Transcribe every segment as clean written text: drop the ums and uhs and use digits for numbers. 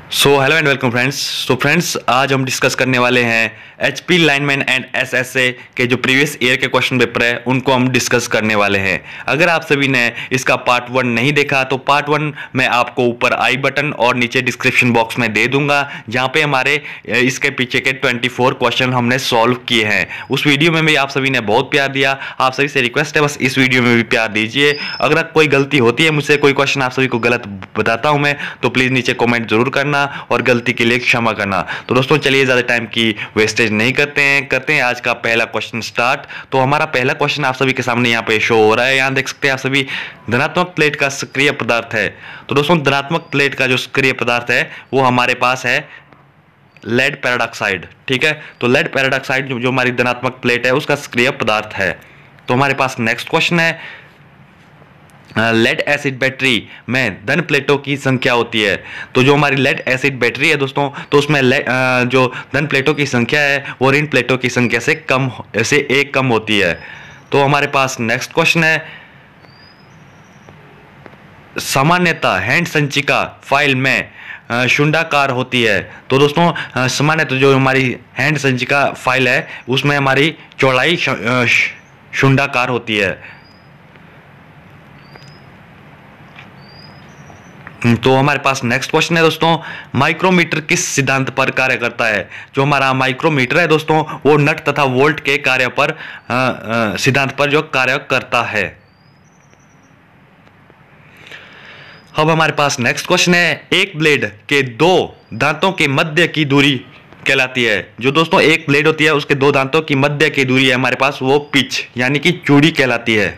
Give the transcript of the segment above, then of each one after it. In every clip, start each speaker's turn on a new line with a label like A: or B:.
A: So hello and welcome friends. Friends आज हम discuss करने वाले हैं एचपी लाइनमैन एंड एसएसए के जो प्रीवियस ईयर के क्वेश्चन पेपर है उनको हम डिस्कस करने वाले हैं। अगर आप सभी ने इसका पार्ट 1 नहीं देखा तो पार्ट 1 मैं आपको ऊपर आई बटन और नीचे डिस्क्रिप्शन बॉक्स में दे दूंगा, जहां पे हमारे इसके पीछे के 24 क्वेश्चन हमने सॉल्व किए हैं। उस वीडियो में भी आप सभी ने बहुत प्यार दिया। आप सभी से रिक्वेस्ट है बस इस वीडियो में भी प्यार दीजिए। अगर कोई गलती होती है मुझसे, कोई क्वेश्चन आप सभी को गलत बताता हूं मैं, तो प्लीज़ नीचे कॉमेंट जरूर करना और गलती के लिए क्षमा करना। तो दोस्तों चलिए ज़्यादा टाइम की वेस्टेज नहीं करते हैं आज का पहला क्वेश्चन स्टार्ट। तो हमारा पहला क्वेश्चन आप सभी के सामने यहाँ पे शो हो रहा है। यहाँ देख सकते हैं आप सभी, धनात्मक प्लेट का सक्रिय पदार्थ है। तो दोस्तों धनात्मक प्लेट का जो सक्रिय पदार्थ है वो हमारे पास है लेड पेरोडॉक्साइड। ठीक है, तो लेड पेरोडॉक्साइड जो हमारी धनात्मक प्लेट है उसका सक्रिय पदार्थ है। तो हमारे पास नेक्स्ट क्वेश्चन है, लेड एसिड बैटरी में धन प्लेटों की संख्या होती है। तो जो हमारी लेड एसिड बैटरी है दोस्तों, तो उसमें जो धन प्लेटों की संख्या है वो ऋण प्लेटों की संख्या से एक कम होती है। तो हमारे पास नेक्स्ट क्वेश्चन है, सामान्यतः हैंड संचिका फाइल में शुंडाकार होती है। तो दोस्तों सामान्यतः जो हमारी हैंड संचिका फाइल है उसमें हमारी चौड़ाई शुंडाकार होती है। तो हमारे पास नेक्स्ट क्वेश्चन है दोस्तों, माइक्रोमीटर किस सिद्धांत पर कार्य करता है। जो हमारा माइक्रोमीटर है दोस्तों वो नट तथा वोल्ट के कार्य पर सिद्धांत पर जो कार्य करता है। अब हमारे पास नेक्स्ट क्वेश्चन है, एक ब्लेड के दो दांतों के मध्य की दूरी कहलाती है। जो दोस्तों एक ब्लेड होती है उसके दो दांतों की मध्य की दूरी है हमारे पास वो पिच यानी कि चूड़ी कहलाती है।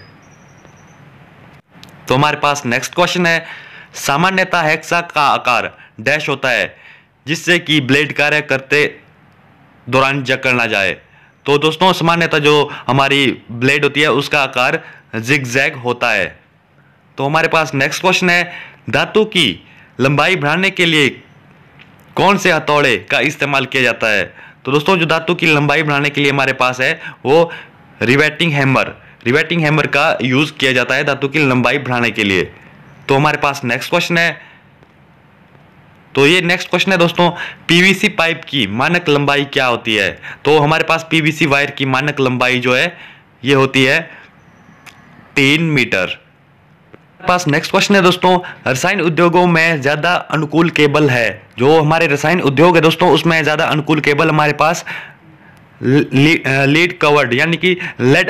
A: तो हमारे पास नेक्स्ट क्वेश्चन है, सामान्यतः हेक्सा का आकार डैश होता है जिससे कि ब्लेड कार्य करते दौरान जकड़ ना जाए। तो दोस्तों सामान्यतः जो हमारी ब्लेड होती है उसका आकार जिगजैग होता है। तो हमारे पास नेक्स्ट क्वेश्चन है, धातु की लंबाई बढ़ाने के लिए कौन से हथौड़े का इस्तेमाल किया जाता है। तो दोस्तों जो धातु की लंबाई बढ़ाने के लिए हमारे पास है वो रिवेटिंग हैमर का यूज किया जाता है धातु की लंबाई बढ़ाने के लिए। तो हमारे पास नेक्स्ट क्वेश्चन है, तो ये नेक्स्ट क्वेश्चन है दोस्तों, पीवीसी पाइप की मानक लंबाई क्या होती है। तो हमारे पास पीवीसी वायर की मानक लंबाई जो है ये होती है 3 मीटर। हमारे पास नेक्स्ट क्वेश्चन है दोस्तों, रसायन उद्योगों में ज्यादा अनुकूल केबल है। जो हमारे रसायन उद्योग है दोस्तों उसमें ज्यादा अनुकूल केबल हमारे पास लीड कवर्ड यानी कि लेड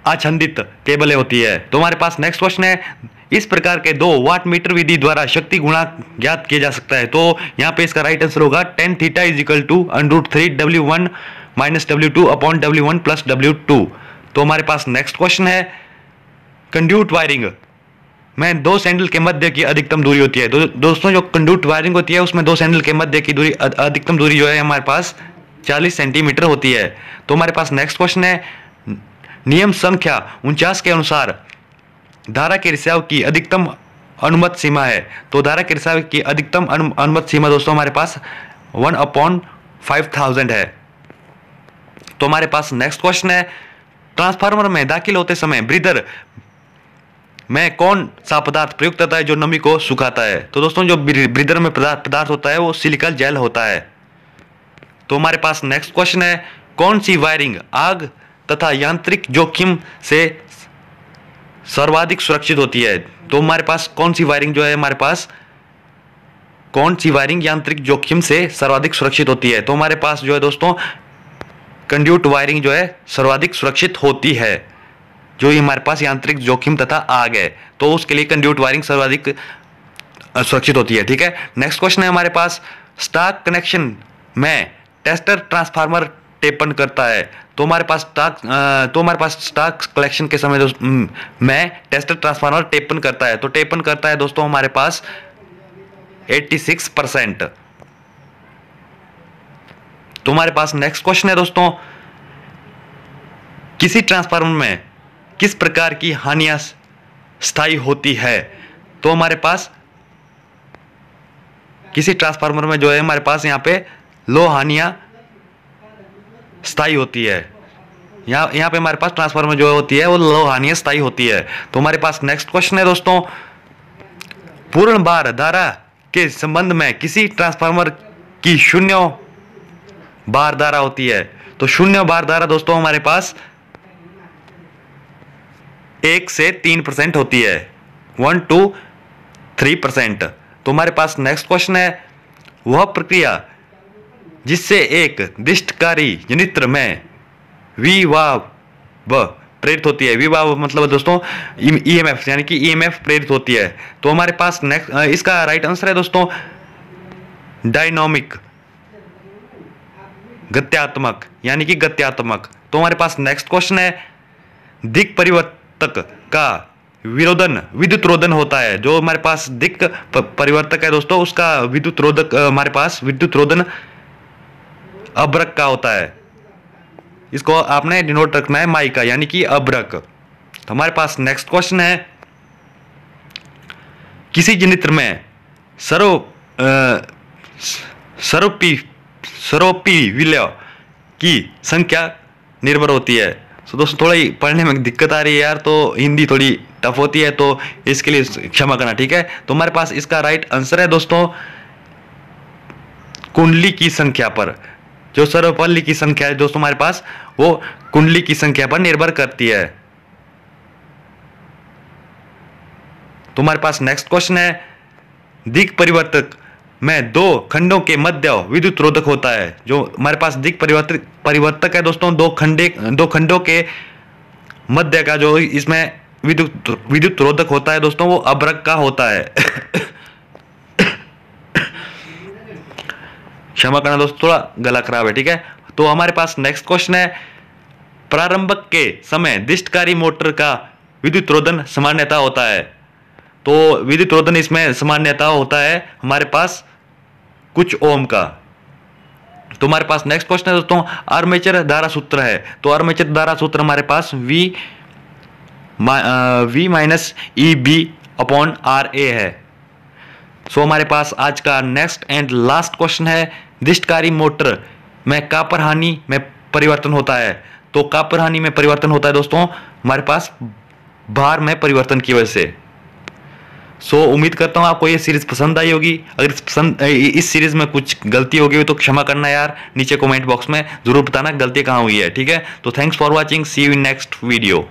A: आच्छादित केबलें होती है। तो हमारे पास नेक्स्ट क्वेश्चन है, इस प्रकार के 2 वाट मीटर विधि द्वारा शक्ति गुणांक ज्ञात किया जा सकता है। तो यहाँ पे इसका राइट आंसर होगा tan theta √3 W1 - W2 upon W1 + W2। तो हमारे पास नेक्स्ट क्वेश्चन है, कंड्यूट वायरिंग में 2 सैंडल के मध्य की अधिकतम दूरी होती है। दोस्तों जो कंड्यूट वायरिंग होती है उसमें 2 सैंडल के मध्य की दूरी अधिकतम दूरी जो है हमारे पास 40 सेंटीमीटर होती है। तो हमारे पास नेक्स्ट क्वेश्चन है, नियम संख्या 49 के अनुसार धारा के रिसाव की अधिकतम अनुमत सीमा है। तो धारा के रिसाव की अधिकतम अनुमत सीमा दोस्तों हमारे पास 1/5000 है। तो हमारे पास नेक्स्ट क्वेश्चन है, ट्रांसफार्मर में दाखिल होते समय ब्रीदर में कौन सा पदार्थ प्रयुक्त होता है जो नमी को सुखाता है। तो दोस्तों जो ब्रीदर में पदार्थ होता है वो सिलिकॉन जेल होता है। तो हमारे पास नेक्स्ट क्वेश्चन है, कौन सी वायरिंग आग तथा यांत्रिक जोखिम से सर्वाधिक सुरक्षित होती है। तो हमारे पास कौन सी वायरिंग जो है हमारे पास कौन सी वायरिंग यांत्रिक जोखिम से सर्वाधिक सुरक्षित होती है। तो हमारे पास जो है दोस्तों कंड्यूट वायरिंग जो है सर्वाधिक सुरक्षित होती है। जो ही हमारे पास यांत्रिक जोखिम तथा आग है तो उसके लिए कंड्यूट वायरिंग सर्वाधिक सुरक्षित होती है। ठीक है, नेक्स्ट क्वेश्चन है हमारे पास, स्टार कनेक्शन में टेस्टर ट्रांसफार्मर टेपन करता है। तो हमारे पास स्टाक कलेक्शन के समय में टेस्टर ट्रांसफार्मर टेपन करता है। तो टेपन करता है दोस्तों हमारे पास 86%। तो हमारे पास नेक्स्ट क्वेश्चन है दोस्तों, किसी ट्रांसफार्मर में किस प्रकार की हानियां स्थायी होती है। तो हमारे पास किसी ट्रांसफार्मर में जो है हमारे पास यहाँ पे लो हानियां स्थायी होती है। यहाँ पे हमारे पास ट्रांसफार्मर जो होती है वो लो हानियां स्थायी होती है। तो हमारे पास नेक्स्ट क्वेश्चन है दोस्तों, पूर्ण बार धारा के संबंध में किसी ट्रांसफार्मर की शून्य बार धारा होती है। तो शून्य बार धारा दोस्तों हमारे पास 1 से 3% होती है, 1 to 3%। तो हमारे पास नेक्स्ट क्वेश्चन है, वह प्रक्रिया जिससे एक दिष्टकारी जनित्र में विवाव प्रेरित होती है। विवाह मतलब दोस्तों ईएमएफ, यानी कि ईएमएफ प्रेरित होती है। तो हमारे पास नेक्स्ट इसका राइट आंसर है दोस्तों डायनामिक, गत्यात्मक, यानी कि गत्यात्मक। तो हमारे पास नेक्स्ट क्वेश्चन है, दिक् परिवर्तक का विरोधन विद्युत रोधन होता है। जो हमारे पास दिक् परिवर्तक है दोस्तों, उसका विद्युत रोधक हमारे पास विद्युत रोधन अभ्रक का होता है। इसको आपने डिनोट रखना है माई का, यानी कि अभ्रक। तो हमारे पास नेक्स्ट क्वेश्चन है, किसी जनित्र में सरोपी विलय की संख्या निर्भर होती है। तो दोस्तों थोड़ा ही पढ़ने में दिक्कत आ रही है यार, तो हिंदी थोड़ी टफ होती है, तो इसके लिए क्षमा करना, ठीक है। तो हमारे पास इसका राइट आंसर है दोस्तों कुंडली की संख्या पर। जो सर्वपल्ली की संख्या है दोस्तों हमारे पास, वो कुंडली की संख्या पर निर्भर करती है। तो हमारे पास नेक्स्ट क्वेश्चन है, दिक् परिवर्तक में दो खंडों के मध्य विद्युत रोधक होता है। जो हमारे पास दिक् परिवर्तक है दोस्तों, दो खंडों के मध्य का जो इसमें विद्युत रोधक होता है दोस्तों, वो अभ्रक का होता है। क्षमा करना दोस्तों, थोड़ा गला खराब है, ठीक है। तो हमारे पास नेक्स्ट क्वेश्चन है, प्रारंभक के समय दिष्टकारी मोटर का विद्युत रोधन सामान्यता होता है। तो विद्युत रोधन इसमें सामान्यता होता है हमारे पास कुछ ओम का। तो हमारे पास नेक्स्ट क्वेश्चन है दोस्तों, आर्मेचर धारा सूत्र है। तो आर्मेचर धारा सूत्र हमारे पास V माइनस EB/RA है। सो हमारे पास आज का नेक्स्ट एंड लास्ट क्वेश्चन है, दिष्टकारी मोटर में कॉपर हानि में परिवर्तन होता है। तो कॉपर हानि में परिवर्तन होता है दोस्तों हमारे पास भार में परिवर्तन की वजह से। सो उम्मीद करता हूँ आपको ये सीरीज पसंद आई होगी। अगर इस सीरीज में कुछ गलती होगी तो क्षमा करना यार, नीचे कमेंट बॉक्स में जरूर बताना गलती कहाँ हुई है, ठीक है। तो thanks for watching, see you in next video.